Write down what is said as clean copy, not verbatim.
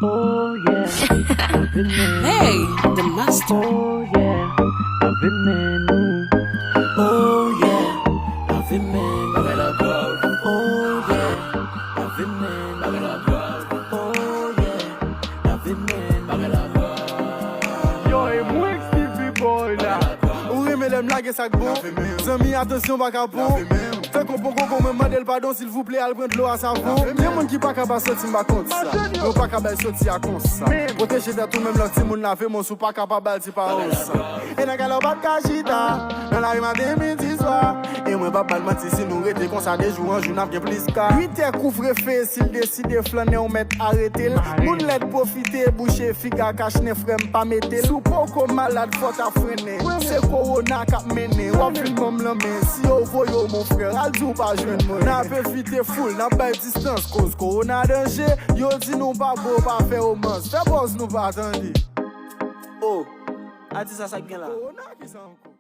Oh yeah, Hey, the master. oh yeah, ave menu. Oh yeah, ave menu. Oh yeah, ave menu. Oh yeah, ave menu. Yo, e mwen Stevie Boy la. Ou reme lem la gen sak bon. Zami, attention baka bon. Fè kon pon kon kon mè mandel pardon s'il vous plaît al prendre l'eau à savon. Y'a moun ki pa ka ba soti mba kont sa. Yo pa ka bel soti a kont sa. Protéger tout même l'autre ti moun la fait mon sou pa ka pa bel ti pa os sa. Et nan galo bat ka chita. Nan la rima de midi soir. Et moi pa bal mati si nou rete kon sa de jou an jou n'a bien plus ka. 8 heures couvre feu s'il décide flâner on met arrêter. Moun let profiter boucher figa cache ne frème pas mettre. Sou poko malade faut ta freiner. C'est corona k'ap mené. Wap fin kom l'amé si yo voyo mon frère. Alzou pa jwen mwen. N'a pe fite full, n'a bay distance cause corona danger. Yo di nou pa bo pa fè romance. Fè boss nou pa attendi. Oh, a di sa sak gen la. Corona ki sa anko.